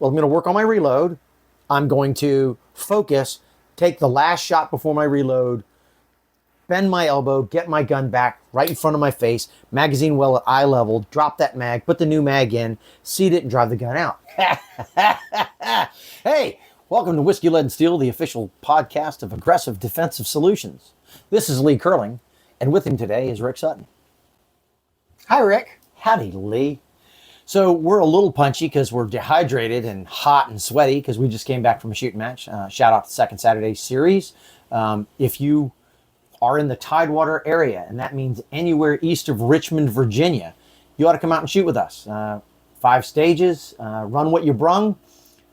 well, I'm going to work on my reload. I'm going to focus, take the last shot before my reload, bend my elbow, get my gun back right in front of my face, magazine well at eye level, drop that mag, put the new mag in, seat it, and drive the gun out. Hey, welcome to Whiskey, Lead, and Steel, the official podcast of Aggressive Defensive Solutions. This is Lee Curling, and with him today is Rick Sutton. Hi, Rick. Howdy, Lee. So we're a little punchy because we're dehydrated and hot and sweaty because we just came back from a shooting match. Shout out to Second Saturday Series. If you are in the Tidewater area, and that means anywhere east of Richmond, Virginia, you ought to come out and shoot with us. 5 stages, run what you brung.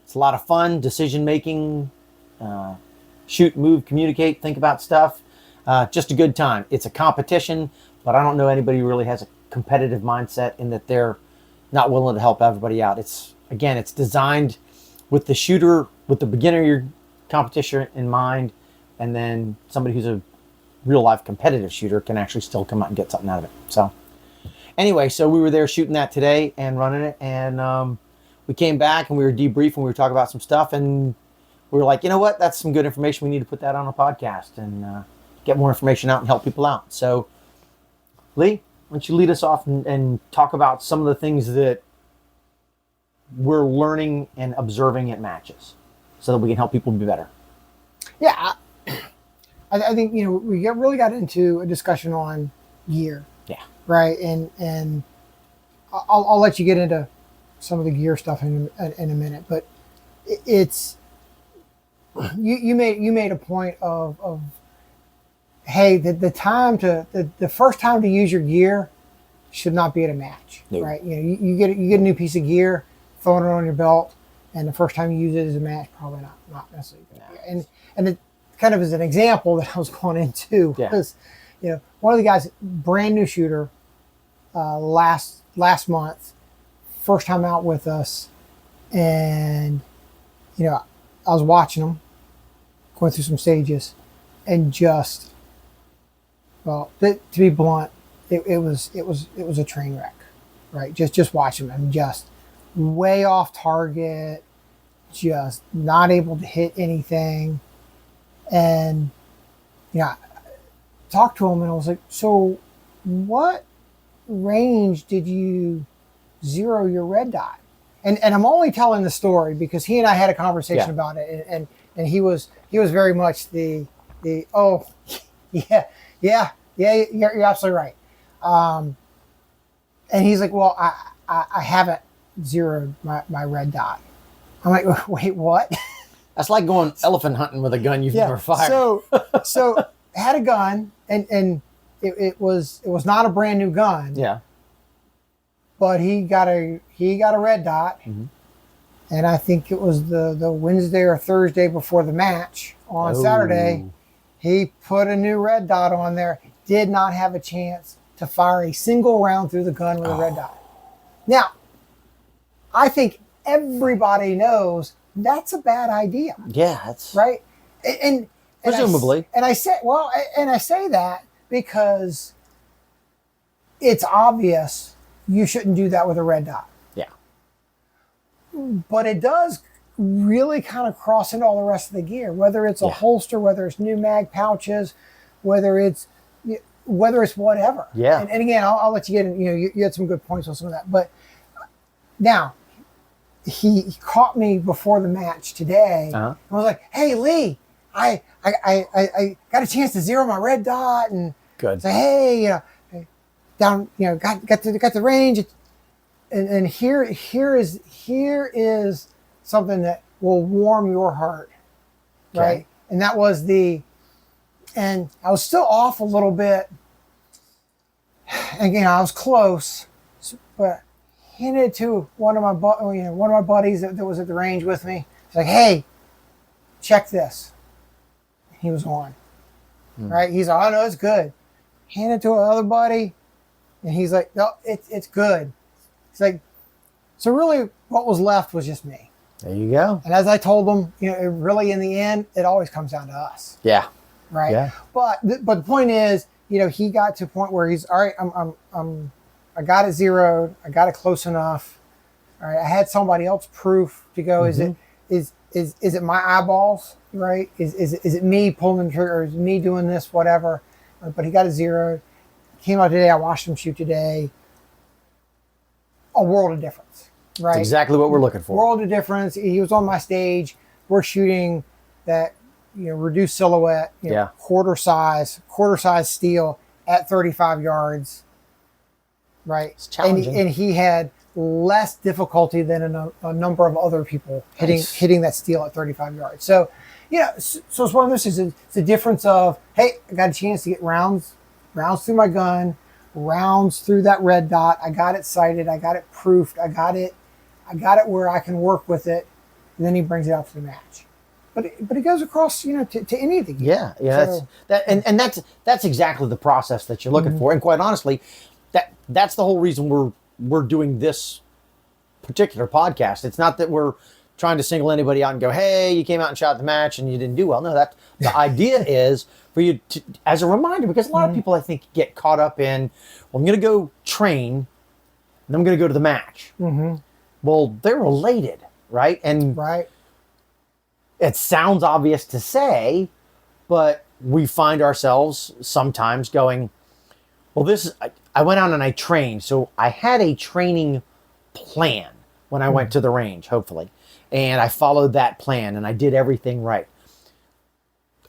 It's a lot of fun, decision-making, shoot, move, communicate, think about stuff. Just a good time. It's a competition, but I don't know anybody who really has a competitive mindset in that they're not willing to help everybody out. It's designed with the shooter, with the beginner of your competition in mind, and then somebody who's a real life competitive shooter can actually still come out and get something out of it. So anyway, so we were there shooting that today and running it, and we came back and we were debriefing, we were talking about some stuff, and we were like, you know what, that's some good information. We need to put that on a podcast and get more information out and help people out. So Lee, why don't you lead us off and talk about some of the things that we're learning and observing at matches so that we can help people be better. Yeah, I think, we really got into a discussion on gear. Yeah. Right. And I'll let you get into some of the gear stuff in a minute, but it's, you made a point of hey, the first time to use your gear should not be at a match, no. Right? You get a new piece of gear, throwing it on your belt, and the first time you use it as a match, probably not necessarily good. No. And it kind of is an example that I was going into because, one of the guys, brand new shooter, last month, first time out with us, and I was watching him going through some stages, and just. Well, to be blunt, it was a train wreck, right? Just watching him, just way off target, just not able to hit anything, and I talked to him and I was like, so what range did you zero your red dot? And I'm only telling the story because he and I had a conversation about it, and he was very much the oh yeah, you're absolutely right. And he's like, well, I haven't zeroed my red dot. I'm like, wait, what? That's like going elephant hunting with a gun you've never fired. So had a gun, and it was not a brand new gun. Yeah. But he got a red dot, mm-hmm. And I think it was the Wednesday or Thursday before the match on Saturday. He put a new red dot on there, did not have a chance to fire a single round through the gun with a red dot. Now, I think everybody knows that's a bad idea. Yeah, that's right. And presumably. I say that because it's obvious you shouldn't do that with a red dot. Yeah. But it does really kind of cross into all the rest of the gear, whether it's a holster, whether it's new mag pouches, whether it's whatever. Yeah. And again, I'll let you get in, you had some good points on some of that. But now, he caught me before the match today. Uh-huh. I was like, hey, Lee, I got a chance to zero my red dot and say, hey, down, got the range. And here is something that will warm your heart, right? Okay. And that was and I was still off a little bit. Again, I was close, but handed it to one of my buddies that was at the range with me. It's like, hey, check this. He was on, right? He's like, oh no, it's good. Hand it to another buddy, and he's like, no, it's good. It's like, so really, what was left was just me. There you go. And as I told them, really in the end, it always comes down to us. Yeah. Right. Yeah. But the point is, he got to a point where he's all right. I got it zeroed. I got it close enough. All right, I had somebody else proof to go. Is it my eyeballs, right? Is it me pulling the trigger? Or is it me doing this, whatever? But he got a 0. Came out today. I watched him shoot today. A world of difference, right? That's exactly what we're looking for. World of difference. He was on my stage. We're shooting that, reduced silhouette, quarter size steel at 35 yards, right? It's challenging. And he had less difficulty than a number of other people hitting that steel at 35 yards. So, so it's one of those things. It's a difference of, hey, I got a chance to get rounds through my gun, rounds through that red dot. I got it sighted. I got it proofed. I got it where I can work with it. And then he brings it out to the match. But it goes across, to anything. Yeah. So, that's exactly the process that you're looking for. And quite honestly, that's the whole reason we're doing this particular podcast. It's not that we're trying to single anybody out and go, hey, you came out and shot the match and you didn't do well. No, the idea is for you to, as a reminder, because a lot of people, I think, get caught up in, well, I'm going to go train and I'm going to go to the match. Well, they're related, right? And it sounds obvious to say, but we find ourselves sometimes going, well, I went out and I trained. So I had a training plan when I went to the range, hopefully. And I followed that plan and I did everything right.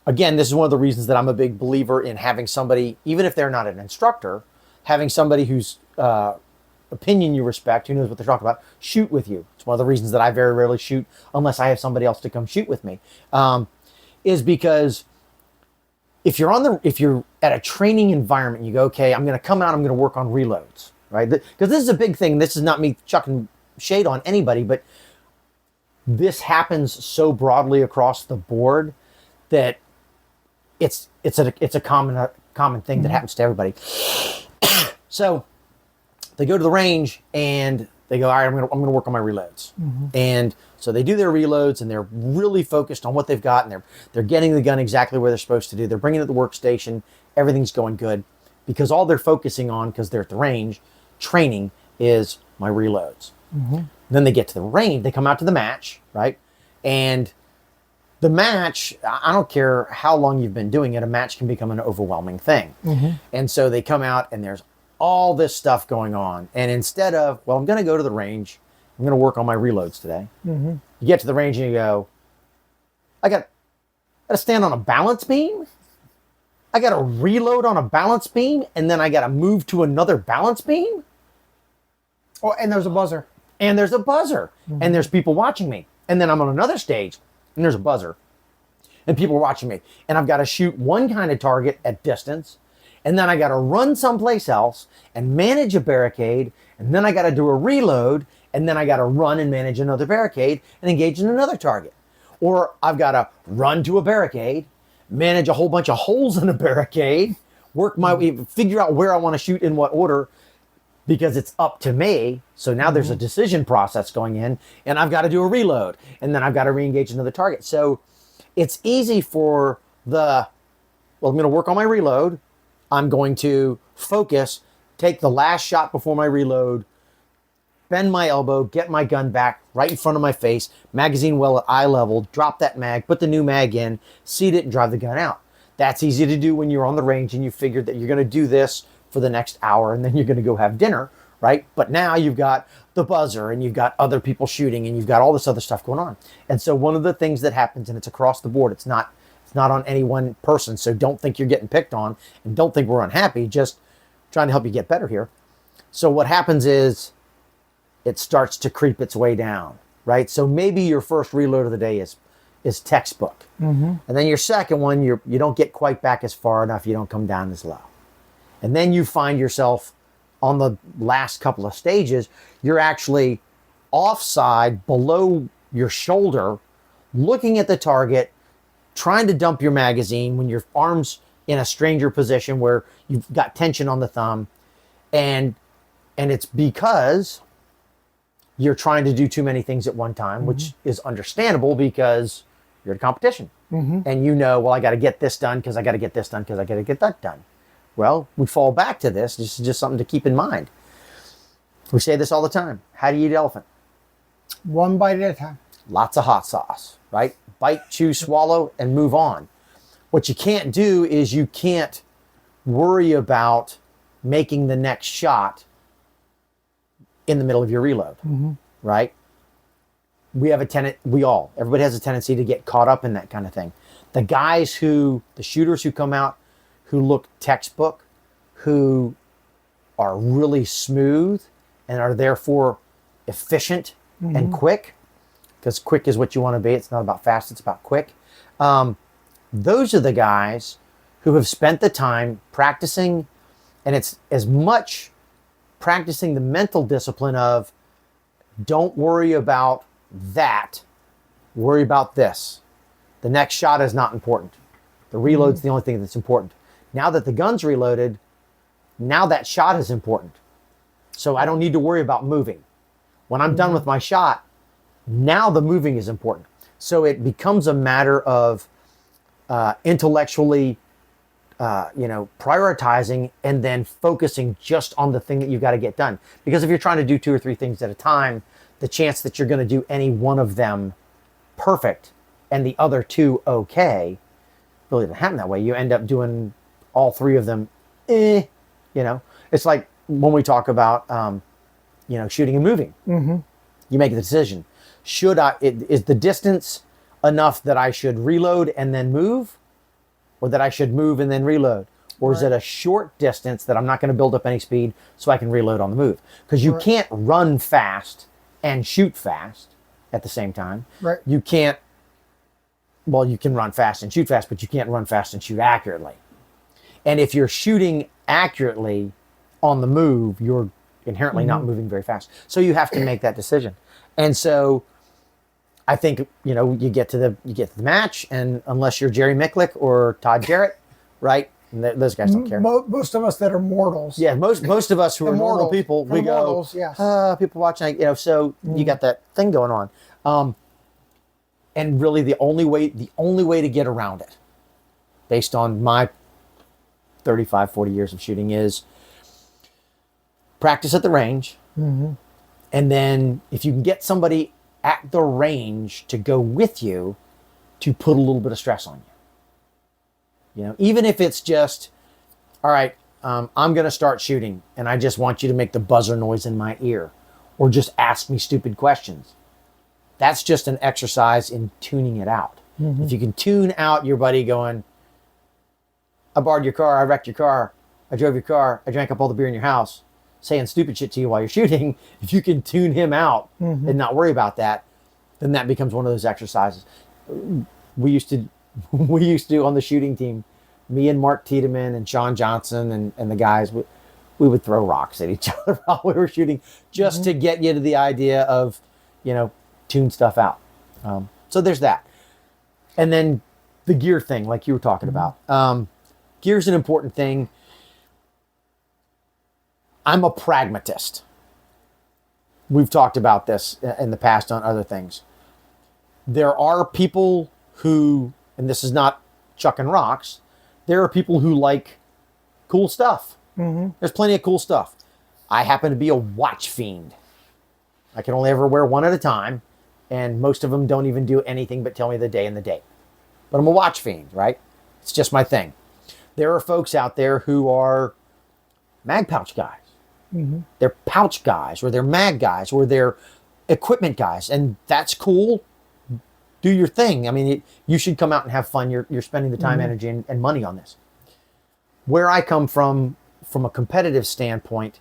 Again, this is one of the reasons that I'm a big believer in having somebody, even if they're not an instructor, having somebody whose opinion you respect, who knows what they're talking about, shoot with you. It's one of the reasons that I very rarely shoot unless I have somebody else to come shoot with me, is because if you're at a training environment, you go, okay, I'm going to come out, I'm going to work on reloads, right? Because this is a big thing. This is not me chucking shade on anybody, but this happens so broadly across the board that it's a common thing that happens to everybody. So they go to the range and they go, all right, I'm gonna work on my reloads. And so they do their reloads and they're really focused on what they've got and they're getting the gun exactly where they're supposed to do. They're bringing it to the workstation. Everything's going good because all they're focusing on, because they're at the range, training, is my reloads. Then they get to the range, they come out to the match, right? And the match, I don't care how long you've been doing it, a match can become an overwhelming thing. And so they come out and there's all this stuff going on. And instead of, well, I'm going to go to the range, I'm going to work on my reloads today. You get to the range and you go, I got to stand on a balance beam. I got to reload on a balance beam. And then I got to move to another balance beam. Oh, and there's a buzzer. And there's a buzzer. And there's people watching me. And then I'm on another stage and there's a buzzer. And people are watching me. And I've got to shoot one kind of target at distance. And then I got to run someplace else and manage a barricade. And then I got to do a reload. And then I got to run and manage another barricade and engage in another target. Or I've got to run to a barricade, manage a whole bunch of holes in a barricade, work my way, figure out where I want to shoot in what order, because it's up to me. So now there's a decision process going in and I've got to do a reload and then I've got to re-engage another target. So it's easy for I'm going to work on my reload. I'm going to focus, take the last shot before my reload, bend my elbow, get my gun back right in front of my face, magazine well at eye level, drop that mag, put the new mag in, seat it and drive the gun out. That's easy to do when you're on the range and you figured that you're going to do this for the next hour and then you're going to go have dinner, right? But now you've got the buzzer and you've got other people shooting and you've got all this other stuff going on. And so one of the things that happens, and it's across the board, it's not on any one person, so don't think you're getting picked on and don't think we're unhappy, just trying to help you get better here. So what happens is it starts to creep its way down, right? So maybe your first reload of the day is textbook. And then your second one, you don't get quite back as far enough, you don't come down as low. And then you find yourself on the last couple of stages, you're actually offside below your shoulder, looking at the target, trying to dump your magazine when your arm's in a stranger position where you've got tension on the thumb. And it's because you're trying to do too many things at one time, which is understandable because you're at a competition. And well, I got to get this done because I got to get this done because I got to get that done. Well, we fall back to this. This is just something to keep in mind. We say this all the time. How do you eat elephant? One bite at a time. Lots of hot sauce, right? Bite, chew, swallow, and move on. What you can't do is you can't worry about making the next shot in the middle of your reload, right? Everybody has a tendency to get caught up in that kind of thing. The shooters who come out who look textbook, who are really smooth and are therefore efficient and quick, because quick is what you want to be. It's not about fast, it's about quick. Those are the guys who have spent the time practicing, and it's as much practicing the mental discipline of don't worry about that, worry about this. The next shot is not important. The reload's the only thing that's important. Now that the gun's reloaded, now that shot is important. So I don't need to worry about moving. When I'm done with my shot, now the moving is important. So it becomes a matter of intellectually prioritizing and then focusing just on the thing that you've got to get done. Because if you're trying to do 2 or 3 things at a time, the chance that you're going to do any one of them perfect and the other 2 okay really doesn't happen that way. You end up doing all 3 of them, It's like when we talk about, shooting and moving. You make the decision. Is the distance enough that I should reload and then move? Or that I should move and then reload? Or is it a short distance that I'm not going to build up any speed so I can reload on the move? Because you can't run fast and shoot fast at the same time. Right. You can't, you can run fast and shoot fast, but you can't run fast and shoot accurately. And if you're shooting accurately on the move, you're inherently not moving very fast. So you have to make that decision. And so I think, you get to the match, and unless you're Jerry Micklick or Todd Jarrett, right? Those guys don't care. Most of us that are mortals. Yeah, most of us who are normal people, we go, yes. People watching, so you got that thing going on. And really the only way to get around it, based on my 35, 40 years of shooting, is practice at the range. And then if you can get somebody at the range to go with you, to put a little bit of stress on you. Even if it's just, all right, I'm going to start shooting and I just want you to make the buzzer noise in my ear, or just ask me stupid questions. That's just an exercise in tuning it out. If you can tune out your buddy going, I borrowed your car, I wrecked your car, I drove your car, I drank up all the beer in your house, saying stupid shit to you while you're shooting, if you can tune him out and not worry about that, then that becomes one of those exercises. We used to on the shooting team, me and Mark Tiedemann and Sean Johnson and the guys, we would throw rocks at each other while we were shooting, just to get you to the idea of, tune stuff out. So there's that. And then the gear thing, like you were talking about. Gear's an important thing. I'm a pragmatist. We've talked about this in the past on other things. There are people who, and this is not chucking rocks, there are people who like cool stuff. There's plenty of cool stuff. I happen to be a watch fiend. I can only ever wear one at a time, and most of them don't even do anything but tell me the day and the date. But I'm a watch fiend, right? It's just my thing. There are folks out there who are mag pouch guys. They're pouch guys, or they're mag guys, or they're equipment guys, and that's cool. Do your thing. I mean, you should come out and have fun. You're spending the time, energy, and money on this. Where I come from a competitive standpoint,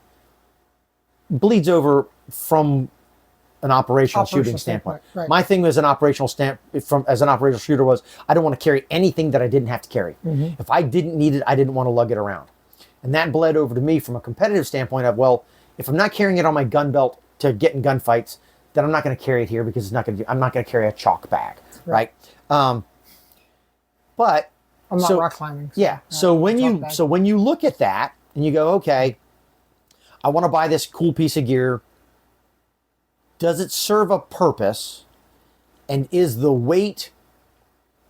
bleeds over from an operational shooting standpoint. Right. My thing as an operational shooter was, I don't want to carry anything that I didn't have to carry. If I didn't need it, I didn't want to lug it around. And that bled over to me from a competitive standpoint of, well, if I'm not carrying it on my gun belt to get in gunfights, then I'm not going to carry it here, because I'm not going to carry a chalk bag, right? But I'm not rock climbing. So when you look at that and you go, okay, I want to buy this cool piece of gear. Does it serve a purpose? And is the weight,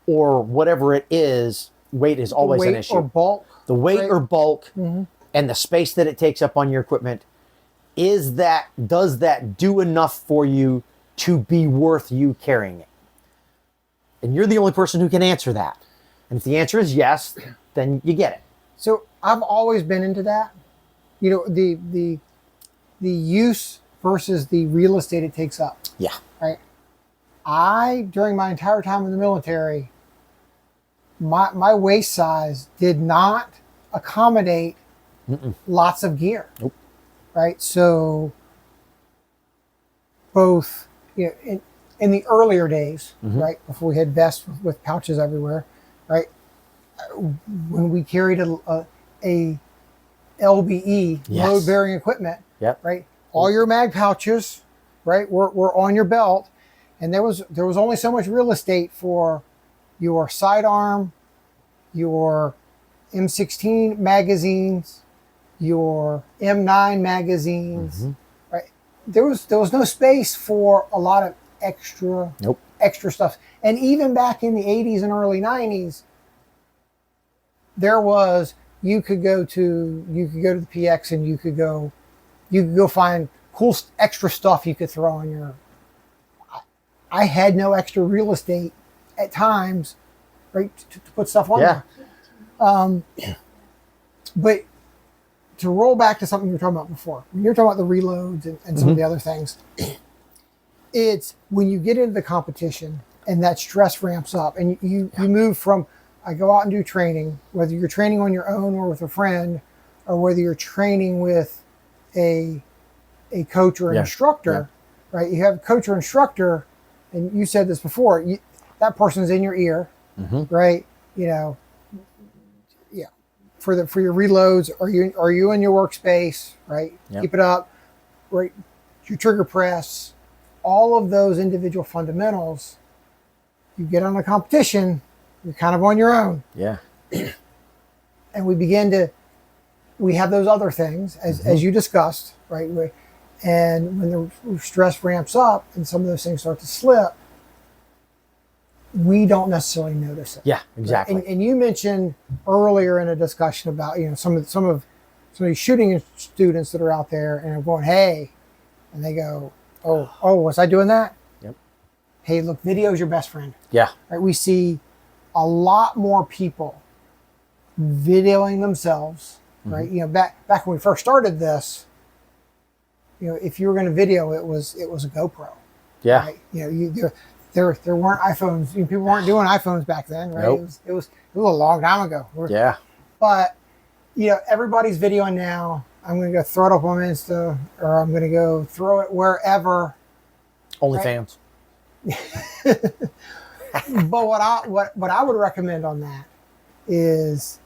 or whatever it is, weight is always an issue. Or bulk. The weight or bulk and the space that it takes up on your equipment, does that do enough for you to be worth you carrying it? And you're the only person who can answer that. And if the answer is yes, then you get it. So I've always been into that. You know, the use versus the real estate it takes up. Yeah. Right. During my entire time in the military, my waist size did not accommodate lots of gear. Nope. Right. So both, you know, in the earlier days, right, before we had vests with pouches everywhere, right, when we carried a LBE, load bearing equipment, right, all your mag pouches, right, were on your belt, and there was only so much real estate for your sidearm, your M16 magazines, your M9 magazines, right. There was no space for a lot of extra stuff. And even back in the 80s and early 90s, you could go to the PX and you could go find cool extra stuff you could throw on your. I had no extra real estate at times, right, to put stuff on there. But to roll back to something you were talking about before, when you're talking about the reloads and some of the other things, it's when you get into the competition and that stress ramps up and you move from, I go out and do training, whether you're training on your own or with a friend, or whether you're training with a coach or an instructor, right? You have a coach or instructor, and you said this before, that person's in your ear, right? You know, for your reloads, are you in your workspace, right? Keep it up, right? Your trigger press, all of those individual fundamentals. You get on a competition, you're kind of on your own. Yeah. And we have those other things as you discussed, right? And when the stress ramps up and some of those things start to slip, we don't necessarily notice it. Yeah, exactly. Right? And you mentioned earlier in a discussion about, you know, some of these shooting students that are out there and are going, hey, and they go, oh, was I doing that? Yep. Hey, look, video is your best friend. Yeah. Right? We see a lot more people videoing themselves, right? You know, back when we first started this, you know, if you were going to video, it was a GoPro. Yeah. Right? You know, there weren't iPhones. You know, people weren't doing iPhones back then, right? Nope. It was a long time ago. Yeah. But you know, everybody's videoing now. I'm going to go throw it up on Insta, or I'm going to go throw it wherever. OnlyFans. But what I would recommend on that is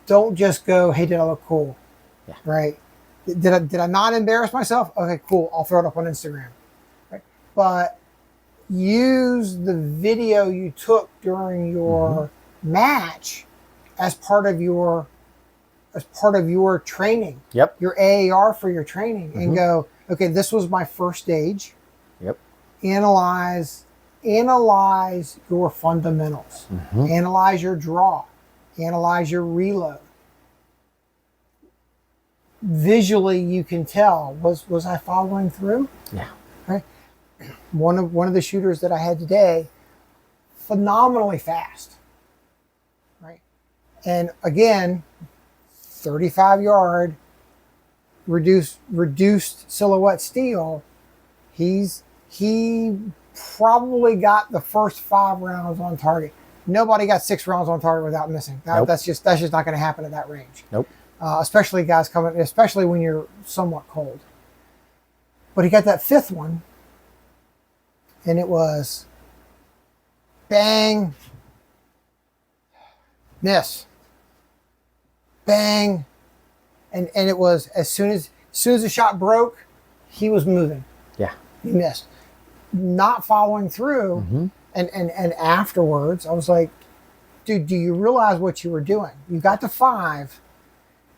don't just go, hey, did I look cool? Yeah. Right? Did I not embarrass myself? Okay, cool. I'll throw it up on Instagram. Right? But use the video you took during your match as part of your training. Yep. Your AAR for your training, and go, okay, this was my first stage. Yep. Analyze your fundamentals. Analyze your draw. Analyze your reload. Visually, you can tell, was I following through? Yeah. Right. One of the shooters that I had today, phenomenally fast. Right. And again, 35-yard reduced silhouette steel. He probably got the first 5 rounds on target. Nobody got 6 rounds on target without missing. Nope. That's just not going to happen at that range. Nope. Especially guys coming, especially when you're somewhat cold. But he got that 5th one, and it was bang, miss, bang, and it was as soon as the shot broke, he was moving. Yeah. He missed, not following through, and afterwards I was like, dude, do you realize what you were doing? You got to 5.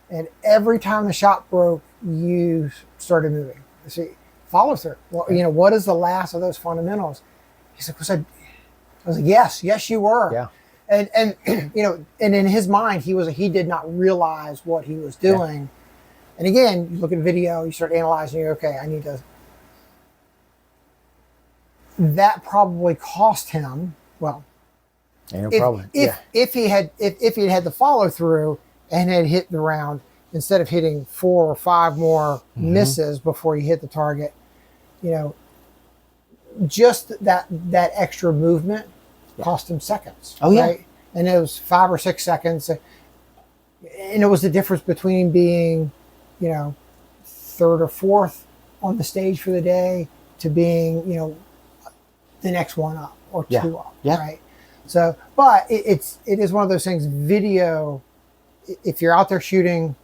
And every time the shot broke, you started moving. See, follow through. Well, you know, what is the last of those fundamentals? He's like, I was like, yes, you were. Yeah. And you know, and in his mind, he did not realize what he was doing. Yeah. And again, you look at video, you start analyzing. Okay, I need to. that probably cost him, well, Ain't no problem. if he had the follow through and had hit the round instead of hitting 4 or 5 more misses before he hit the target, you know, just that extra movement cost him seconds. Oh, yeah. Right? And it was 5 or 6 seconds, and it was the difference between being, you know, 3rd or 4th on the stage for the day to being, you know, the next one up or 2 up. Yeah. Right. So, but it is one of those things. Video, if you're out there shooting,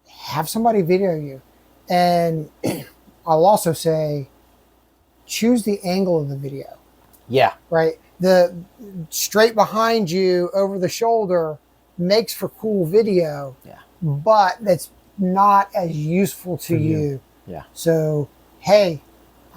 have somebody video you. And I'll also say, choose the angle of the video. Yeah. Right. The straight behind you over the shoulder makes for cool video. Yeah. But that's not as useful to you. Yeah. So, hey,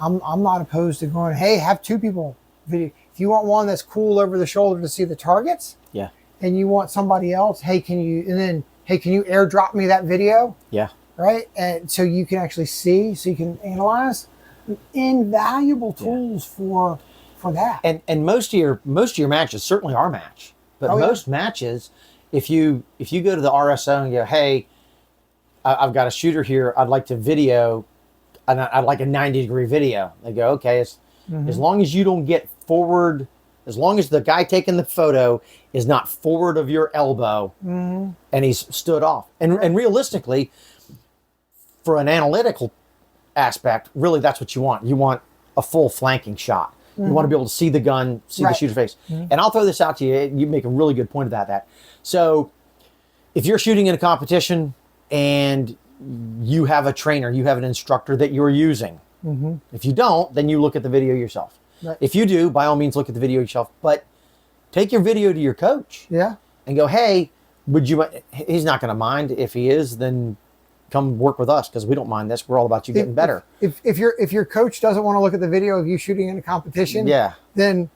I'm not opposed to going, hey, have 2 people video. If you want one that's cool over the shoulder to see the targets, Yeah. and you want somebody else, hey, can you airdrop me that video? Yeah. Right? And so you can actually see, so you can analyze. Invaluable tools for that. And most of your matches, certainly our match, but most matches, if you go to the RSO and go, hey, I've got a shooter here, I'd like to video, and I'd like a 90-degree video. They go, okay, as long as you don't get forward, as long as the guy taking the photo is not forward of your elbow and he's stood off. And realistically, for an analytical aspect, really that's what you want. You want a full flanking shot. You want to be able to see the gun, see the shooter's face. And I'll throw this out to you. You make a really good point about that. So if you're shooting in a competition and you have a trainer, you have an instructor that you're using. If you don't, then you look at the video yourself. Right. If you do, by all means, look at the video yourself. But take your video to your coach. Yeah. And go, hey, would you? He's not going to mind. If he is, then come work with us because we don't mind this. We're all about you getting better. If your coach doesn't want to look at the video of you shooting in a competition, then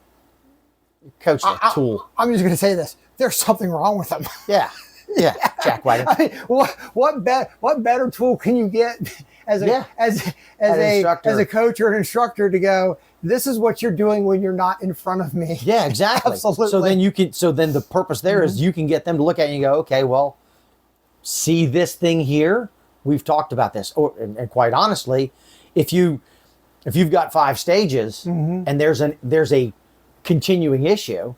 coach a tool. I'm just going to say this: there's something wrong with them. Yeah. Jackwagon. I mean, what better tool can you get as a coach or an instructor to go, this is what you're doing when you're not in front of me. Yeah, exactly. Absolutely. So then the purpose there is you can get them to look at you and go, okay, well, see this thing here? We've talked about this. And quite honestly, if you've got 5 stages and there's a continuing issue,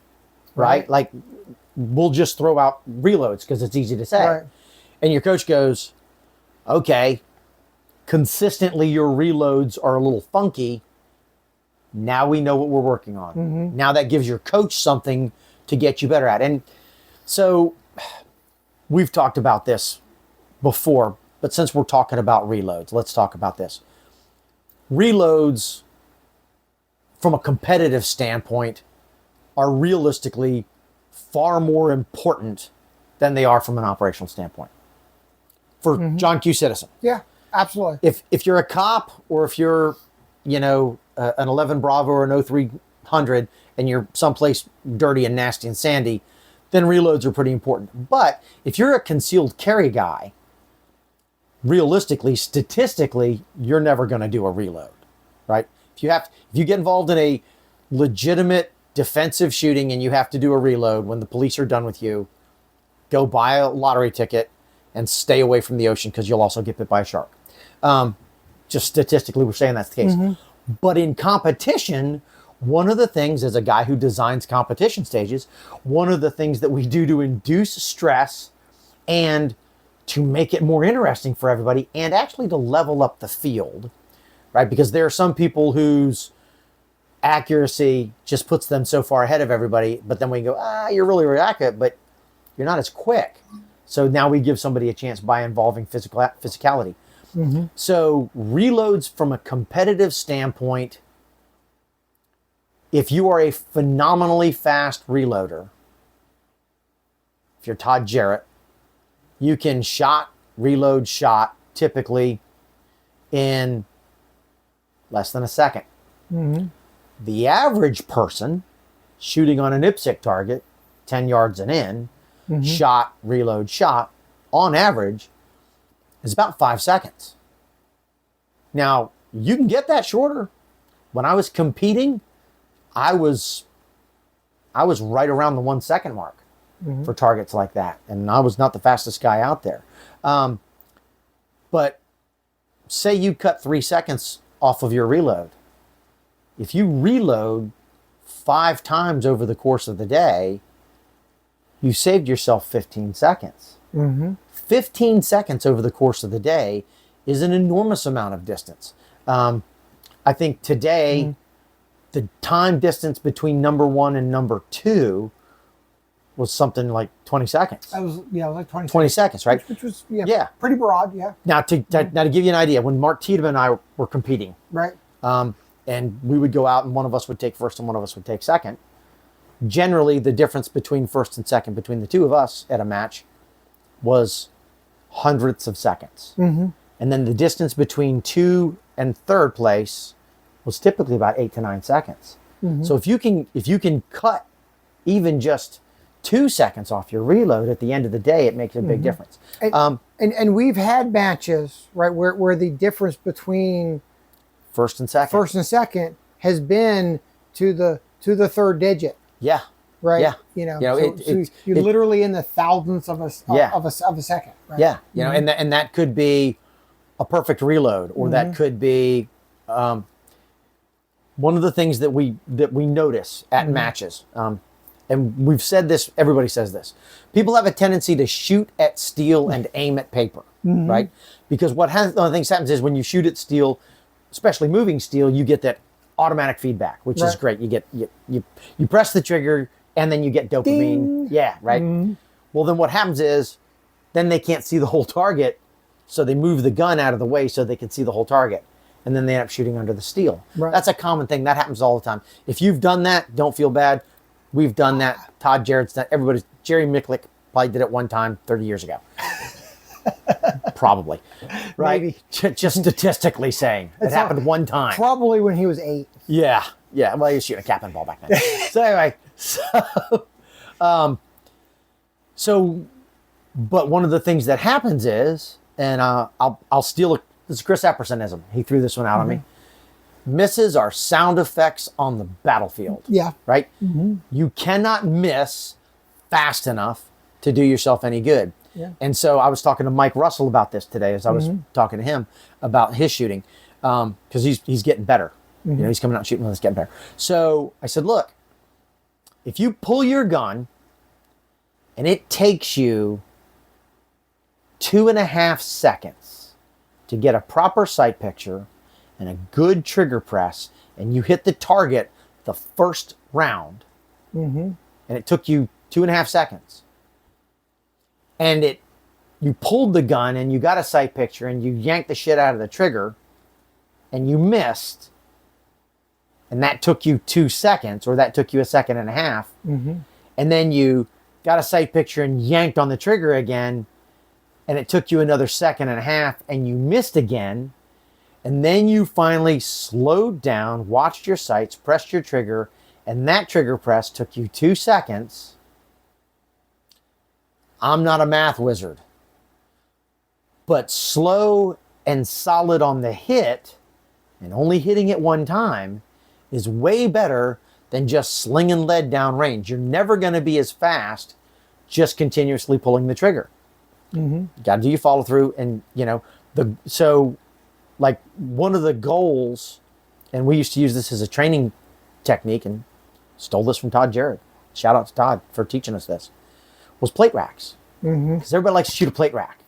right? Like we'll just throw out reloads because it's easy to say. Right. And your coach goes, okay, consistently your reloads are a little funky. Now we know what we're working on. Now that gives your coach something to get you better at. And so we've talked about this before, but since we're talking about reloads, let's talk about this. Reloads, from a competitive standpoint, are realistically far more important than they are from an operational standpoint. For John Q. Citizen. Yeah, absolutely. If you're a cop or if you're, an 11 Bravo or an 0300 and you're someplace dirty and nasty and sandy, then reloads are pretty important. But if you're a concealed carry guy, realistically, statistically, you're never going to do a reload, right? If you get involved in a legitimate defensive shooting and you have to do a reload when the police are done with you, go buy a lottery ticket and stay away from the ocean because you'll also get bit by a shark. Just statistically, we're saying that's the case. But in competition, one of the things, as a guy who designs competition stages, one of the things that we do to induce stress and to make it more interesting for everybody and actually to level up the field, right? Because there are some people whose accuracy just puts them so far ahead of everybody, but then we go, you're really, really accurate, but you're not as quick. So now we give somebody a chance by involving physicality. So reloads from a competitive standpoint, if you are a phenomenally fast reloader, if you're Todd Jarrett, you can reload shot typically in less than a second. The average person shooting on an IPSC target, 10 yards and in, reload shot, on average, is about 5 seconds. Now, you can get that shorter, when I was competing, I was right around the 1 second mark for targets like that. And I was not the fastest guy out there. But say you cut 3 seconds off of your reload. If you reload 5 times over the course of the day, you saved yourself 15 seconds. 15 seconds over the course of the day is an enormous amount of distance. I think today, the time distance between number 1 and number 2 was something like 20 seconds. It was like 20 seconds, right? Which was Yeah. pretty broad, yeah. Now to give you an idea, when Mark Tiedemann and I were competing, Right. and we would go out and one of us would take first and one of us would take second. Generally, the difference between first and second between the two of us at a match was hundredths of seconds. And then the distance between 2 and 3rd place was typically about 8 to 9 seconds. So if you can cut even just 2 seconds off your reload at the end of the day, it makes a big difference. And we've had matches, right, where the difference between First and second has been to the 3rd digit. Yeah. Right. Yeah. So you're literally in the thousandths of a second. Right? Yeah. And that could be a perfect reload, or that could be one of the things that we notice at matches. And we've said this, everybody says this. People have a tendency to shoot at steel and aim at paper, right? Because one of the things happens is when you shoot at steel, especially moving steel, you get that automatic feedback, which is great. You get you press the trigger and then you get dopamine. Ding. Yeah, right. Well, then what happens is then they can't see the whole target, so they move the gun out of the way so they can see the whole target, and then they end up shooting under the steel. Right. That's a common thing that happens all the time. If you've done that, don't feel bad. We've done that. Todd Jarrett's done. Everybody's. Jerry Micklick probably did it one time 30 years ago. Probably, right? Maybe. Just statistically saying, it happened one time. Probably when he was 8. Yeah. Well, he was shooting a cap and ball back then. So anyway, but one of the things that happens is, and I'll steal this is Chris Eppersonism. He threw this one out on me. Misses are sound effects on the battlefield. Yeah. Right? You cannot miss fast enough to do yourself any good. Yeah. And so I was talking to Mike Russell about this today as I was talking to him about his shooting, because he's getting better. He's coming out and shooting with us, getting better. So I said, look, if you pull your gun and it takes you 2.5 seconds to get a proper sight picture and a good trigger press, and you hit the target the first round, and it took you 2.5 seconds, and you pulled the gun and you got a sight picture and you yanked the shit out of the trigger and you missed, and that took you 2 seconds, or that took you 1.5 seconds, and then you got a sight picture and yanked on the trigger again, and it took you another 1.5 seconds, and you missed again, and then you finally slowed down, watched your sights, pressed your trigger, and that trigger press took you 2 seconds. I'm not a math wizard, but slow and solid on the hit and only hitting it one time is way better than just slinging lead down range. You're never going to be as fast just continuously pulling the trigger. Got to do your follow through, and so like one of the goals, and we used to use this as a training technique and stole this from Todd Jarrett. Shout out to Todd for teaching us this. Was plate racks. Because everybody likes to shoot a plate rack.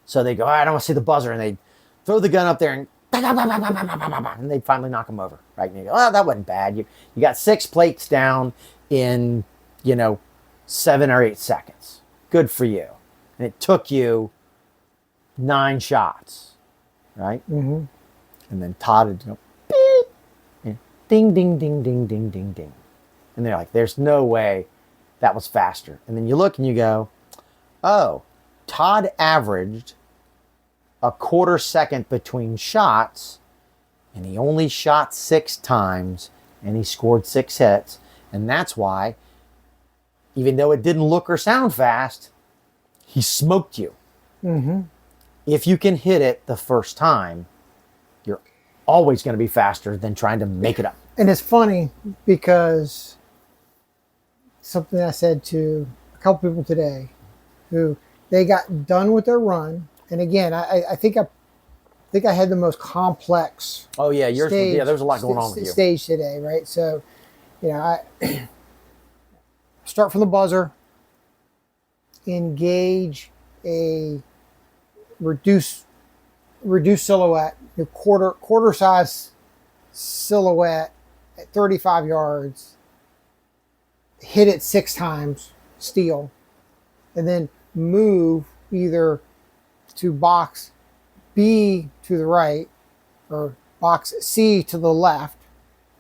So they go, all right, I don't want to see the buzzer. And they throw the gun up there and they finally knock them over. Right? And you go, oh, that wasn't bad. You got 6 plates down in, 7 or 8 seconds. Good for you. And it took you 9 shots. Right? And then Todd would go, beep, and ding, ding, ding, ding, ding, ding, ding. And they're like, there's no way that was faster. And then you look and you go, oh, Todd averaged 1/4 second between shots, and he only shot 6 times, and he scored 6 hits. And that's why, even though it didn't look or sound fast, he smoked you. If you can hit it the first time, you're always going to be faster than trying to make it up. And it's funny because something I said to a couple people today who they got done with their run. And again, I think I had the most complex Oh yeah, yours. stage, Yeah, there was a lot going on with you. Stage today, right? So, I start from the buzzer, engage a reduced silhouette, quarter size silhouette at 35 yards, hit it 6 times, steel, and then move either to box B to the right or box C to the left,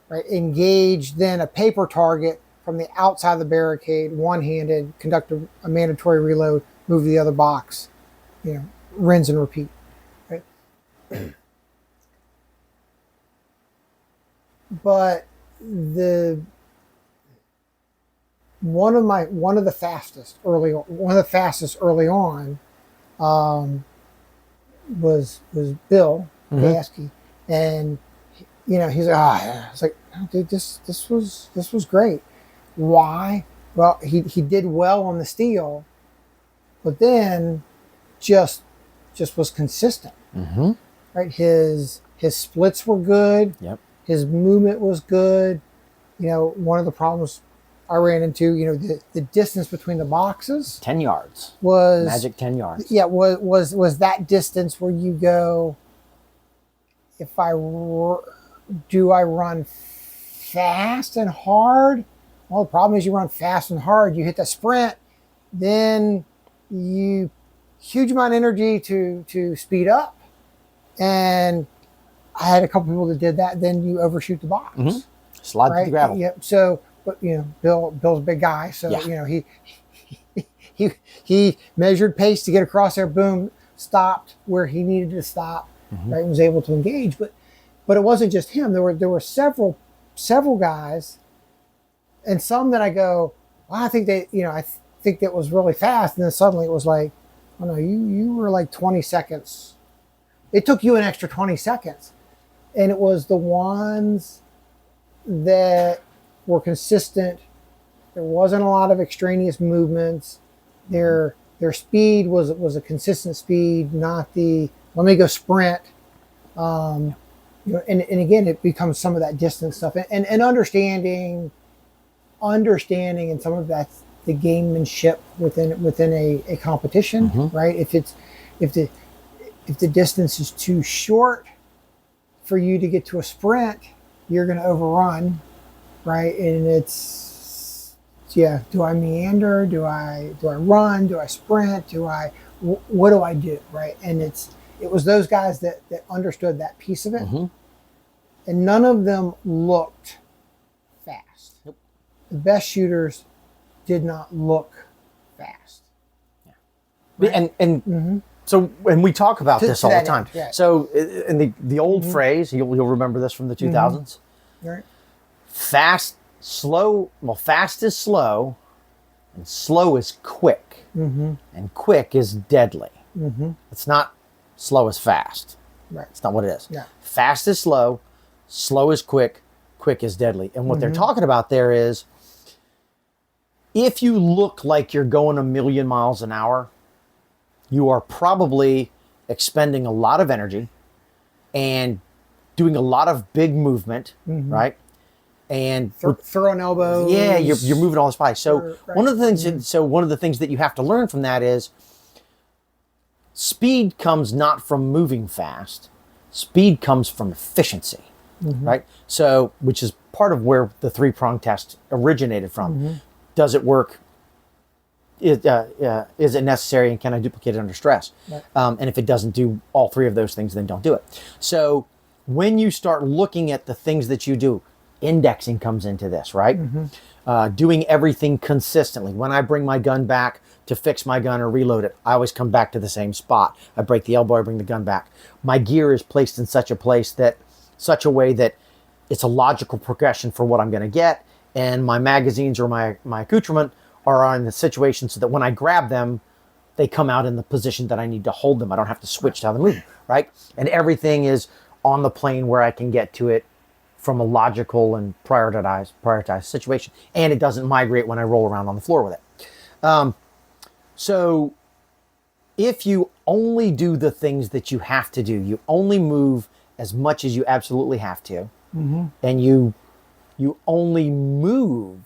right? Engage then a paper target from the outside of the barricade, one-handed, conduct a mandatory reload, move to the other box, rinse and repeat, right? But one of the fastest early on was Bill Gasky, and he's like, it's like, oh, dude, this was great. Why? Well, he did well on the steel, but then just was consistent. Right? His splits were good. Yep. His movement was good. One of the problems I ran into, the distance between the boxes, 10 yards was magic 10 yards. Yeah, was that distance where you go, do I run fast and hard? Well, the problem is you run fast and hard, you hit the sprint, then you huge amount of energy to speed up. And I had a couple people that did that, then you overshoot the box. Slide through the gravel. Yep. So, but Bill's a big guy, so he measured pace to get across there. Boom, stopped where he needed to stop. Right, and was able to engage. But it wasn't just him. There were several guys, and some that I go, well, I think that was really fast, and then suddenly it was like, oh no, you were like 20 seconds. It took you an extra 20 seconds, and it was the ones that were consistent. There wasn't a lot of extraneous movements. Their speed was a consistent speed, not the let me go sprint. And again, it becomes some of that distance stuff and understanding, and some of that's the gamemanship within a competition, right? If the distance is too short for you to get to a sprint, you're going to overrun, right? And do I meander? Do I run? Do I sprint? What do I do, right? And it was those guys that understood that piece of it, and none of them looked fast. Nope. The best shooters did not look fast. Yeah. Right? And so when we talk about this all the time, so in the old phrase, you'll remember this from the 2000s, right? Fast is slow, and slow is quick, and quick is deadly. It's not slow is fast. Right. It's not what it is. Yeah. Fast is slow is quick, quick is deadly. And what they're talking about there is, if you look like you're going 1,000,000 miles an hour, you are probably expending a lot of energy and doing a lot of big movement, right? And throwing elbows. Yeah, you're moving all this body. So one of the things that you have to learn from that is speed comes not from moving fast. Speed comes from efficiency, right? So, which is part of where the 3-prong test originated from. Does it work? Is it necessary, and can I duplicate it under stress? Right. And if it doesn't do all 3 of those things, then don't do it. So when you start looking at the things that you do, indexing comes into this, right? Doing everything consistently. When I bring my gun back to fix my gun or reload it, I always come back to the same spot. I break the elbow, I bring the gun back. My gear is placed in such a way that it's a logical progression for what I'm going to get, and my magazines or my accoutrement are in the situation so that when I grab them, they come out in the position that I need to hold them. I don't have to switch to how they move, right? And everything is on the plane where I can get to it from a logical and prioritized situation. And it doesn't migrate when I roll around on the floor with it. So if you only do the things that you have to do, you only move as much as you absolutely have to, and you only move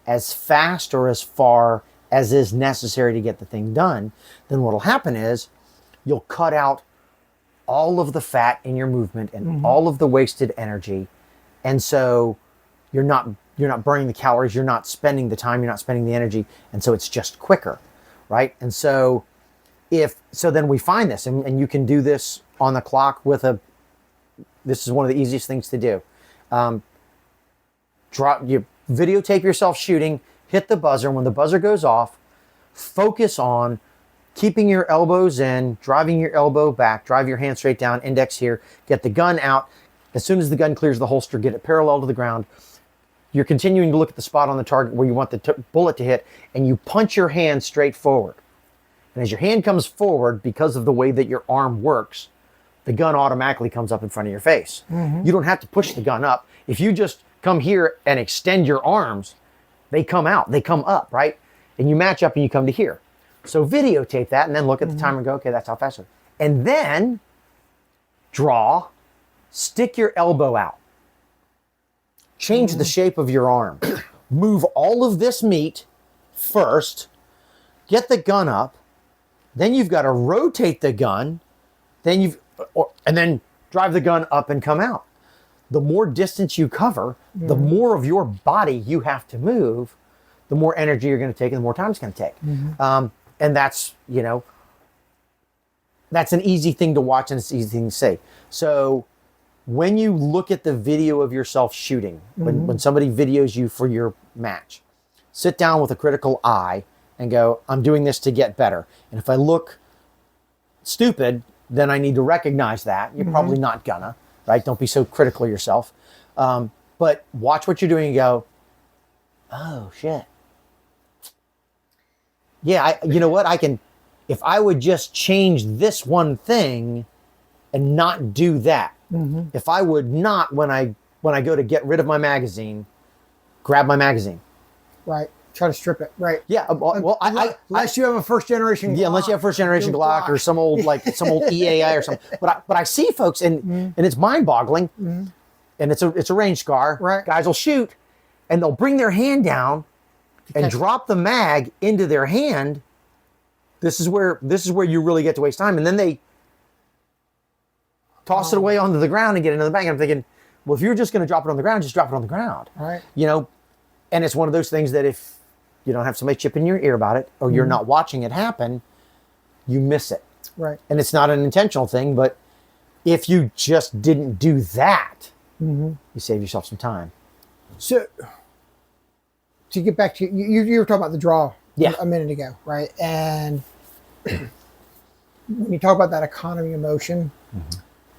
as fast or as far as is necessary to get the thing done, then what'll happen is you'll cut out all of the fat in your movement and all of the wasted energy. And so you're not burning the calories, you're not spending the time, you're not spending the energy, and so it's just quicker, right? And so then we find this, and you can do this on the clock this is one of the easiest things to do. You videotape yourself shooting, hit the buzzer. When the buzzer goes off, focus on keeping your elbows in, driving your elbow back, drive your hand straight down, index here, get the gun out. As soon as the gun clears the holster, get it parallel to the ground. You're continuing to look at the spot on the target where you want the bullet to hit, and you punch your hand straight forward. And as your hand comes forward, because of the way that your arm works, the gun automatically comes up in front of your face. You don't have to push the gun up. If you just come here and extend your arms, they come out, they come up, right? And you match up and you come to here. So videotape that and then look at the timer and go, okay, that's how fast it is. And then draw, stick your elbow out. Change the shape of your arm. Move all of this meat first, get the gun up, then you've got to rotate the gun, and then drive the gun up and come out. The more distance you cover, the more of your body you have to move, the more energy you're going to take and the more time it's going to take. And that's, that's an easy thing to watch and it's an easy thing to say. So when you look at the video of yourself shooting, when somebody videos you for your match, sit down with a critical eye and go, I'm doing this to get better. And if I look stupid, then I need to recognize that. You're probably not gonna, right? Don't be so critical of yourself. But watch what you're doing and go, oh shit. Yeah, you know what? If I would just change this one thing and not do that, if I would not, when I go to get rid of my magazine, grab my magazine. Right. Try to strip it. Right. Yeah. Well, unless you have a first generation. Yeah. Unless you have first generation Glock or some old EAI or something. But I see folks and it's mind boggling, and it's a range scar. Right. Guys will shoot, and they'll bring their hand down and drop the mag into their hand. This is where you really get to waste time, and then they toss it away onto the ground and get into the bag. I'm thinking, well, if you're just going to drop it on the ground, just drop it on the ground. Right. And it's one of those things that if you don't have somebody chipping your ear about it, or you're not watching it happen, you miss it. Right. And it's not an intentional thing, but if you just didn't do that, you save yourself some time. So to get back to you were talking about the draw a minute ago, right? And when you talk about that economy of motion,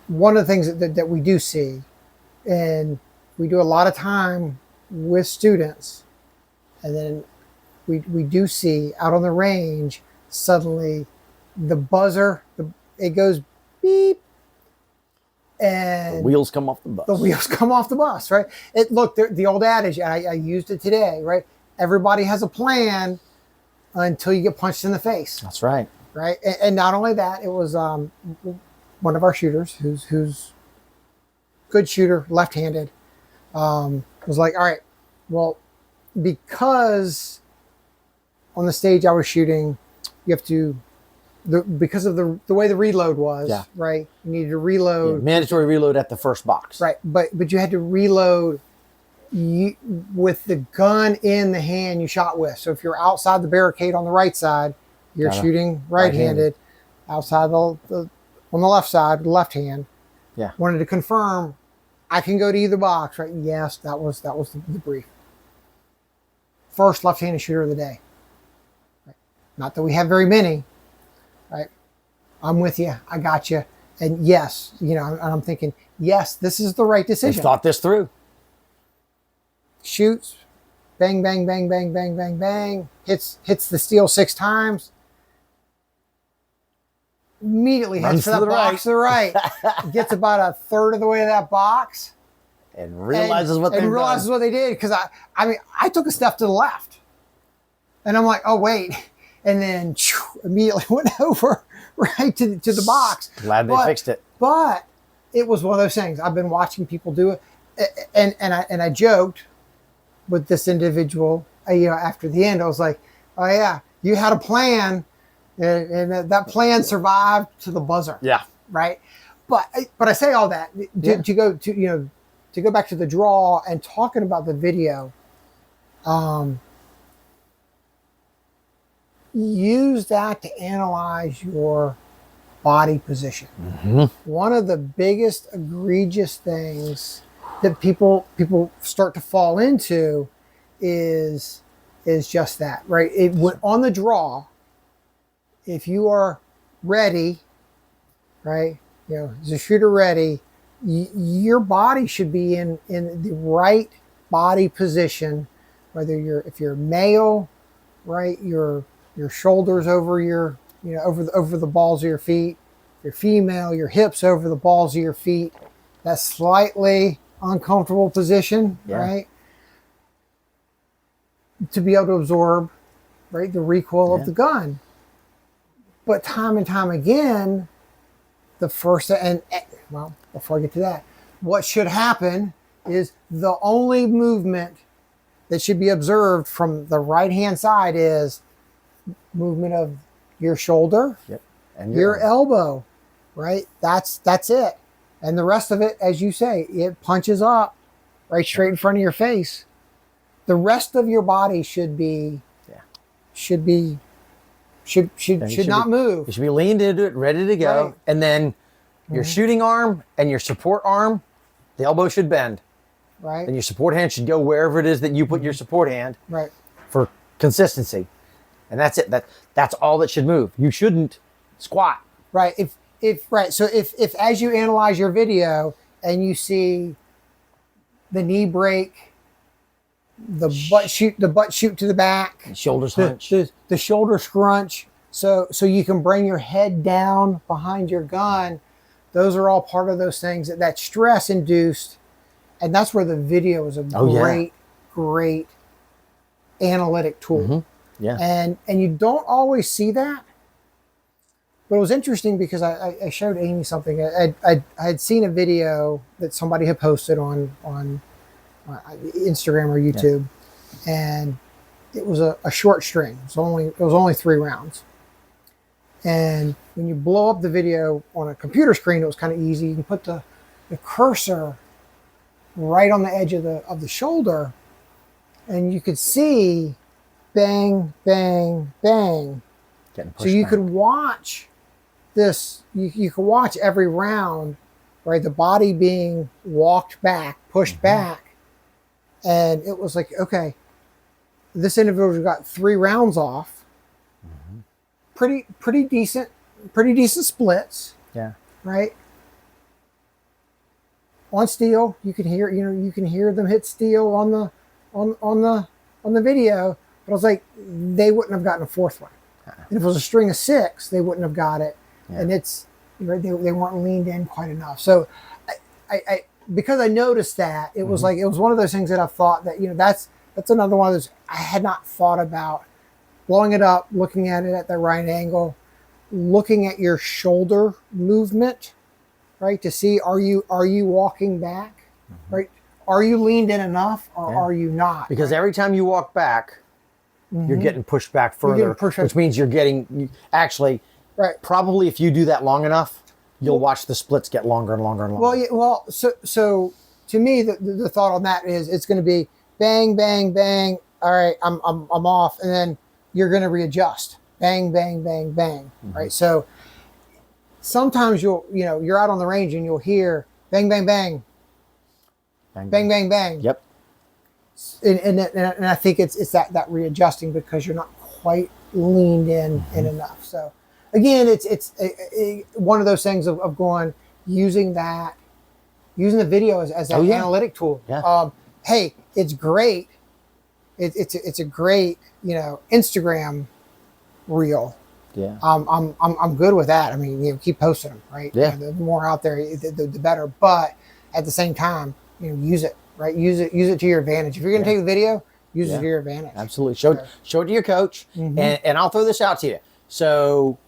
one of the things that we do see, and we do a lot of time with students, and then we do see out on the range, suddenly the buzzer, it goes beep, and the wheels come off the bus. The wheels come off the bus, right? Look, the old adage, I used it today, right? Everybody has a plan until you get punched in the face. That's right. Right, and not only that, it was one of our shooters who's good shooter, left-handed, was like, all right, well, because on the stage I was shooting, you have to, because of the way the reload was, right? You needed to reload. Yeah, mandatory reload at the first box. Right, but you had to reload with the gun in the hand you shot with. So if you're outside the barricade on the right side, you're shooting right-handed. Outside on the left side, the left hand. Yeah. Wanted to confirm I can go to either box, right? Yes, that was the brief. First left-handed shooter of the day. Right? Not that we have very many, right? I'm with you. I got you. And yes, I'm thinking, yes, this is the right decision. They've thought this through. Shoots, bang, bang, bang, bang, bang, bang, bang. Hits the steel 6 times. immediately heads Runs for to that the box to the right. Gets about a third of the way to that box. And realizes what they did. Because I took a step to the left. And I'm like, oh, wait. And then immediately went over right to the box. Glad they fixed it. But it was one of those things. I've been watching people do it. And I joked with this individual, after the end. I was like, oh, yeah, you had a plan. And that plan survived to the buzzer. Yeah. Right. But I say all that to go back to the draw and talking about the video. Use that to analyze your body position. One of the biggest egregious things that people start to fall into is just that, right? On the draw, if you are ready, right, as a shooter ready, your body should be in the right body position, if you're male, right, your shoulders over over the balls of your feet. If you're female, your hips over the balls of your feet. That slightly uncomfortable position, right? To be able to absorb, right, the recoil of the gun. But time and time again, before I get to that, what should happen is the only movement that should be observed from the right-hand side is movement of your shoulder, and your elbow, right? That's it. And the rest of it, as you say, it punches up right straight in front of your face. The rest of your body should not move. You should be leaned into it, ready to go. Right. And then your shooting arm and your support arm, the elbow should bend. Right. And your support hand should go wherever it is that you put your support hand. Right. For consistency. And that's it. That's all that should move. You shouldn't squat. Right. So if as you analyze your video and you see the knee break, the butt shoot to the back, Shoulders hunch. The shoulder scrunch, so you can bring your head down behind your gun. Those are all part of those things that stress induced, and that's where the video is a great analytic tool. Yeah. And you don't always see that. But it was interesting because I showed Amy something. I had seen a video that somebody had posted on Instagram or YouTube, and it was a short string. It was only 3 rounds. And when you blow up the video on a computer screen, it was kind of easy. You can put the cursor right on the edge of the shoulder, and you could see bang, bang, bang. So you could watch this. You could watch every round, right? The body being walked back, pushed back, and it was like, okay, this individual got 3 rounds off. Pretty decent splits. Yeah. Right. On steel, you can hear them hit steel on the video. But I was like, they wouldn't have gotten a 4th one. And if it was a string of 6, they wouldn't have got it. Yeah. And they weren't leaned in quite enough. So I because I noticed that, it was like, it was one of those things that I thought that, that's another one of those I had not thought about. Blowing it up, looking at it at the right angle, looking at your shoulder movement, right? To see, are you walking back, right? Are you leaned in enough or are you not? Because every time you walk back, you're getting pushed back further, which means you're getting, actually, probably if you do that long enough, you'll watch the splits get longer and longer and longer. So to me, the thought on that is it's going to be bang, bang, bang. All right, I'm off, and then you're going to readjust. Bang, bang, bang, bang. Right. So sometimes you're out on the range and you'll hear bang, bang, bang, bang, bang, bang, bang. Yep. And I think it's that readjusting because you're not quite leaned in enough. So again, it's one of those things of going, using the video as an analytic tool. Yeah. Hey, it's great. It's a great, Instagram reel. Yeah. I'm good with that. I mean, keep posting them, right? Yeah. The more out there, the better. But at the same time, use it, right? Use it to your advantage. If you're going to take the video, use it to your advantage. Absolutely. Show it to your coach, and I'll throw this out to you. So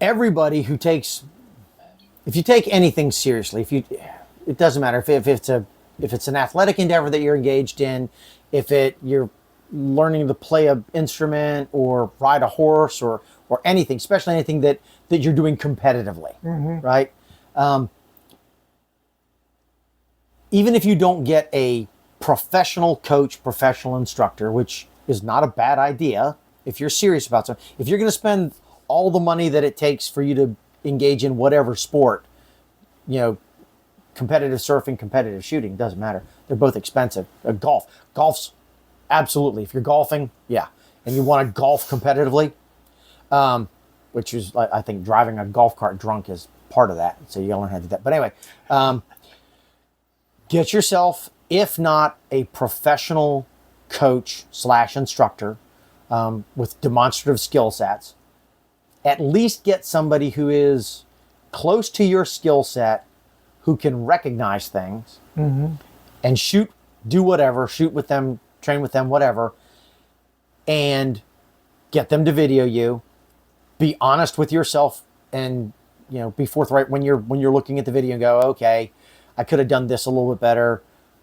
everybody who takes, if you take anything seriously, it doesn't matter if it's an athletic endeavor that you're engaged in, if you're learning to play an instrument or ride a horse or anything, especially anything that you're doing competitively, right? Even if you don't get a professional coach, professional instructor, which is not a bad idea if you're serious about something. If you're going to spend all the money that it takes for you to engage in whatever sport, competitive surfing, competitive shooting, doesn't matter. They're both expensive. Golf's absolutely. If you're golfing, yeah, and you want to golf competitively, which is, I think, driving a golf cart drunk is part of that. So you gotta learn how to do that. But anyway, get yourself, if not a professional coach / instructor with demonstrative skill sets, at least get somebody who is close to your skill set, who can recognize things and shoot with them, train with them, whatever, and get them to video you. Be honest with yourself, and be forthright when you're looking at the video and go, okay, I could have done this a little bit better.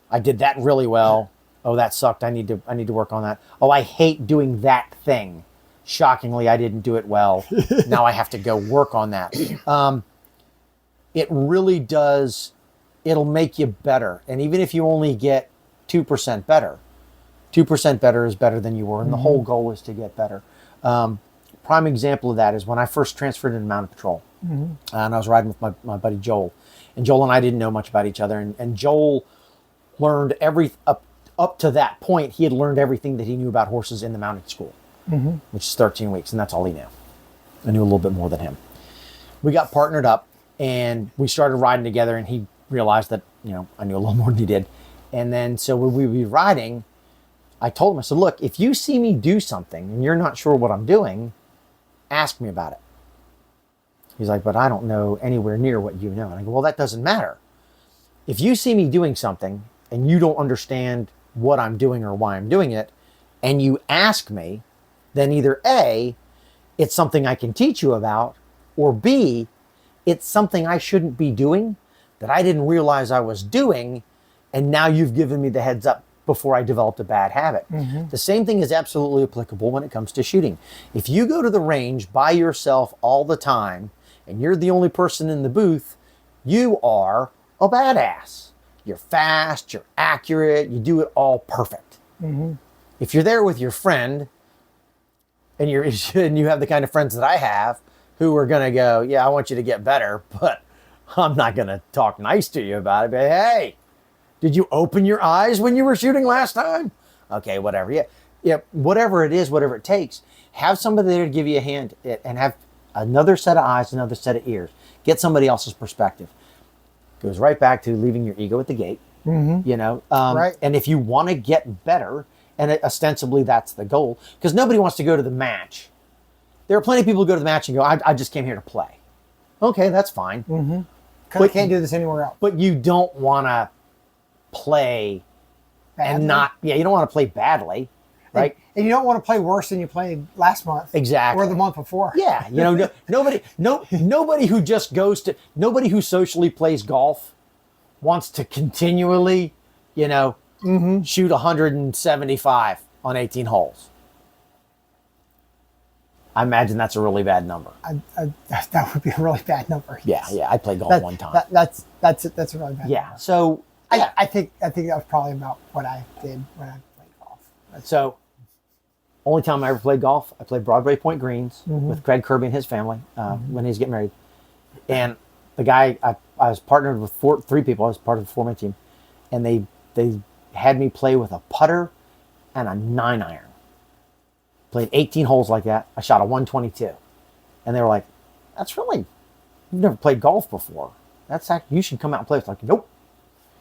I did that really well. Oh, that sucked. I need to work on that. Oh, I hate doing that thing. Shockingly, I didn't do it well. Now I have to go work on that. It really does. It'll make you better. And even if you only get 2% better, 2% better is better than you were. And the whole goal is to get better. Prime example of that is when I first transferred into Mounted Patrol. And I was riding with my buddy Joel. And Joel and I didn't know much about each other. And Joel learned up to that point, he had learned everything that he knew about horses in the mounted school, which is 13 weeks. And that's all he knew. I knew a little bit more than him. We got partnered up and we started riding together, and he realized that, I knew a little more than he did. And then, so when we would be riding, I told him, I said, look, if you see me do something and you're not sure what I'm doing, ask me about it. He's like, but I don't know anywhere near what you know. And I go, well, that doesn't matter. If you see me doing something and you don't understand what I'm doing or why I'm doing it, and you ask me, then either A, it's something I can teach you about, or B, it's something I shouldn't be doing that I didn't realize I was doing, and now you've given me the heads up before I developed a bad habit. The same thing is absolutely applicable when it comes to shooting. If you go to the range by yourself all the time, and you're the only person in the booth, you are a badass. You're fast, you're accurate, you do it all perfect. If you're there with your friend, and you have the kind of friends that I have, who are gonna go, yeah, I want you to get better, but I'm not gonna talk nice to you about it. But hey, did you open your eyes when you were shooting last time? Okay, whatever. Yeah, whatever it is, whatever it takes, have somebody there to give you a hand, and have another set of eyes, another set of ears. Get somebody else's perspective. Goes right back to leaving your ego at the gate. Right. And if you want to get better, and ostensibly that's the goal, because nobody wants to go to the match. There are plenty of people who go to the match and go, I just came here to play. Okay, that's fine. Because I can't do this anywhere else. But you don't want to play Badly. and not, you don't want to play badly, right? And you don't want to play worse than you played last month. Exactly. Or the month before. Yeah, nobody who just nobody who socially plays golf wants to continually, shoot 175 on 18 holes. I imagine that's a really bad number. That would be a really bad number. Yeah, I played golf one time. That's a really bad number. So I think that was probably about what I did when I played golf. So only time I ever played golf, I played Broadway Point Greens with Craig Kirby and his family when he was getting married. And the guy, I was partnered with three people. I was part of the 4-man team, and they had me play with a putter and a 9-iron. Played 18 holes like that. I shot a 122, and they were like, "That's really, you've never played golf before. You should come out and play." It's like, nope.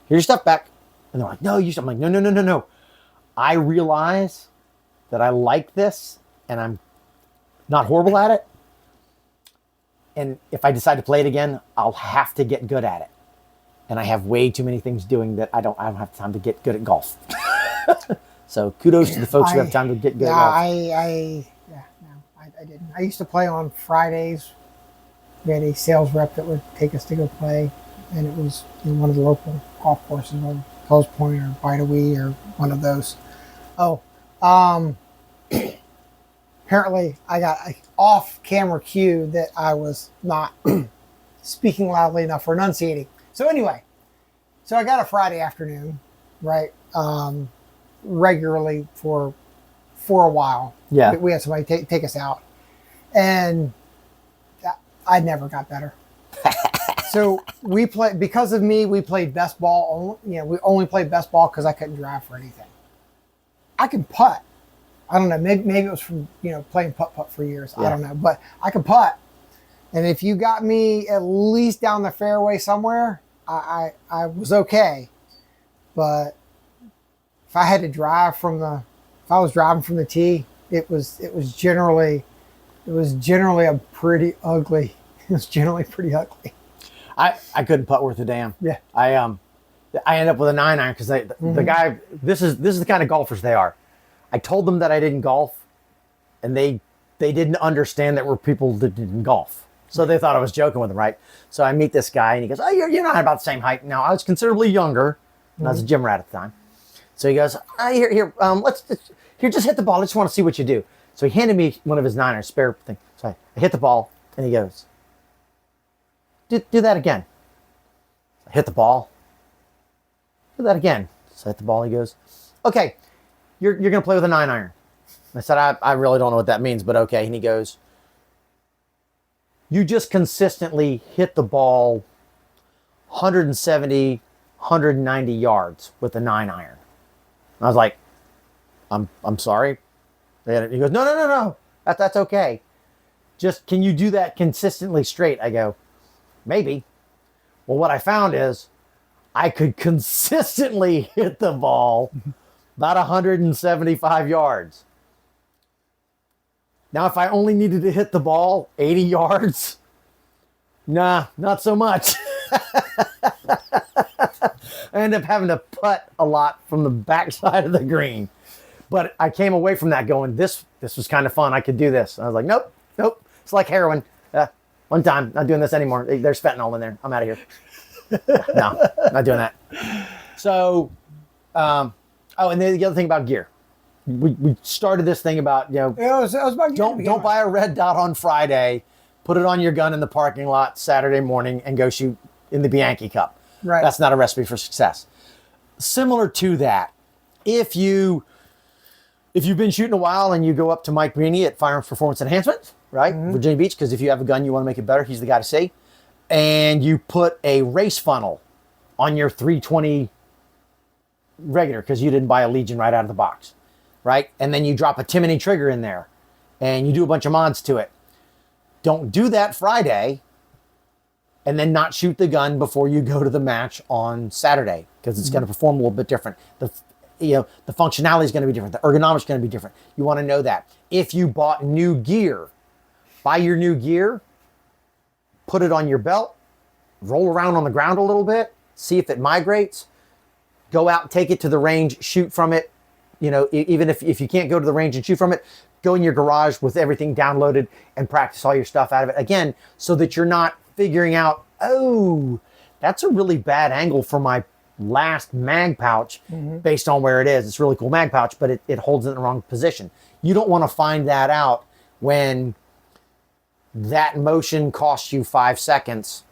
Here's your stuff back. And they're like, "No, you should." I'm like, "No. I realize that I like this, and I'm not horrible at it. And if I decide to play it again, I'll have to get good at it. And I have way too many things doing that I don't have time to get good at golf. So kudos to the folks who have time to get good at golf. I didn't. I used to play on Fridays. We had a sales rep that would take us to go play, and it was in one of the local golf courses, on Coles Point or Bidawee or one of those. Apparently I got an off-camera cue that I was not speaking loudly enough for enunciating. So anyway, I got a Friday afternoon, right, regularly for a while. Yeah. We had somebody take us out, and I never got better. So we played, because of me, we played best ball. We only played best ball because I couldn't drive for anything. I can putt. I don't know. Maybe it was from playing putt for years. Yeah. I don't know, but I can putt. And if you got me at least down the fairway somewhere, I was okay. But if I had to drive if I was driving from the tee, it was generally a pretty ugly. It was generally pretty ugly. I couldn't putt worth a damn. Yeah. I ended up with a 9-iron because the guy. This is the kind of golfers they are. I told them that I didn't golf, and they didn't understand that we're people that didn't golf. So they thought I was joking with them, right? So I meet this guy, and he goes, "Oh, you're not about the same height." Now, I was considerably younger, and I was a gym rat at the time. So he goes, "Here, just hit the ball. I just want to see what you do." So he handed me one of his 9-iron spare thing. So I hit the ball, and he goes, do that again. So I hit the ball. Do that again. So I hit the ball. He goes, "Okay, you're going to play with a 9-iron." I said, I really don't know what that means, but okay. And he goes, "You just consistently hit the ball 170, 190 yards with a 9-iron. And I was like, I'm sorry. And he goes, no. That's okay. Just, can you do that consistently straight? I go, maybe. Well, what I found is I could consistently hit the ball about 175 yards. Now, if I only needed to hit the ball 80 yards, nah, not so much. I ended up having to putt a lot from the backside of the green. But I came away from that going, this was kind of fun. I could do this. And I was like, nope. It's like heroin. One time, not doing this anymore. There's fentanyl in there. I'm out of here. No, not doing that. So, and then the other thing about gear. We started this thing about, it was about gear. Don't buy a red dot on Friday, put it on your gun in the parking lot Saturday morning, and go shoot in the Bianchi Cup. Right. That's not a recipe for success. Similar to that, if you've been shooting a while and you go up to Mike Brini at Firearms Performance Enhancement, right? Virginia Beach, because if you have a gun, you want to make it better, he's the guy to see. And you put a race funnel on your 320 regular because you didn't buy a Legion right out of the box, right? And then you drop a Timony trigger in there and you do a bunch of mods to it. Don't do that Friday and then not shoot the gun before you go to the match on Saturday because it's going to perform a little bit different. The functionality is going to be different. The ergonomics is going to be different. You want to know that. If you bought new gear, buy your new gear, put it on your belt, roll around on the ground a little bit, see if it migrates, go out, take it to the range, shoot from it. Even if you can't go to the range and shoot from it, go in your garage with everything downloaded and practice all your stuff out of it. Again, so that you're not figuring out, oh, that's a really bad angle for my last mag pouch based on where it is. It's a really cool mag pouch, but it holds it in the wrong position. You don't want to find that out when that motion costs you 5 seconds.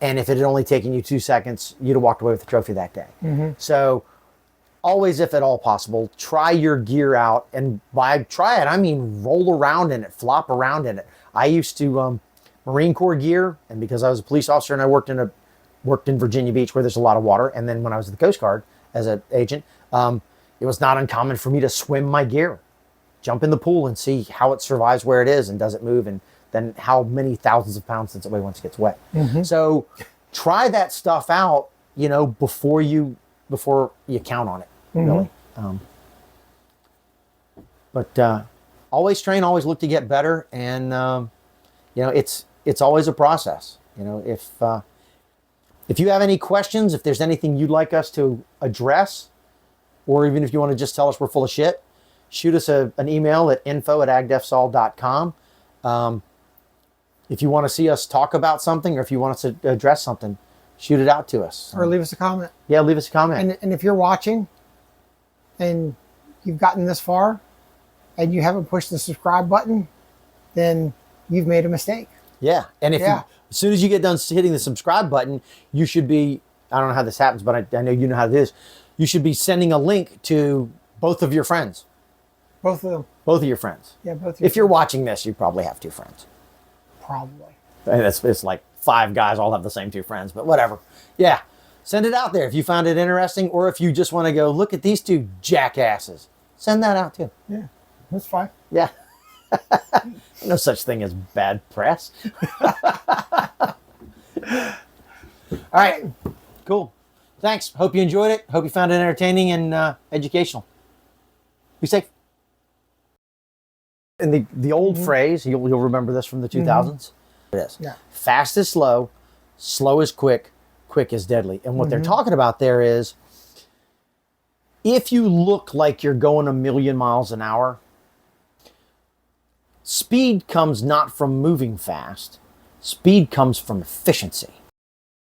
And if it had only taken you 2 seconds, you'd have walked away with the trophy that day. So always, if at all possible, try your gear out. And by try it, I mean roll around in it, flop around in it. I used to Marine Corps gear, and because I was a police officer and I worked in Virginia Beach where there's a lot of water, and then when I was at the Coast Guard as an agent, it was not uncommon for me to swim my gear, jump in the pool and see how it survives where it is and does it move, and then how many thousands of pounds does it weigh once it gets wet. So try that stuff out, before you count on it, really. But always train, always look to get better. And, you know, it's always a process. You know, if you have any questions, if there's anything you'd like us to address, or even if you want to just tell us we're full of shit, shoot us an email at info@agdefsol.com. If you want to see us talk about something, or if you want us to address something, shoot it out to us. Or leave us a comment. Yeah, leave us a comment. And if you're watching and you've gotten this far and you haven't pushed the subscribe button, then you've made a mistake. Yeah. And if you, as soon as you get done hitting the subscribe button, you should be, I don't know how this happens, but I know you know how it is. You should be sending a link to both of your friends. Both of them. Both of your friends. Yeah, both of If you're watching this, you probably have 2 friends. Probably. And it's like 5 guys all have the same 2 friends, but whatever. Yeah. Send it out there if you found it interesting, or if you just want to go, look at these 2 jackasses. Send that out too. Yeah, that's fine. Yeah. No such thing as bad press. All right. Cool. Thanks. Hope you enjoyed it. Hope you found it entertaining and educational. Be safe. And the old phrase, you'll remember this from the 2000s. It is. Yeah. Fast is slow, slow is quick, quick is deadly. And what they're talking about there is, if you look like you're going 1,000,000 miles an hour, speed comes not from moving fast. Speed comes from efficiency.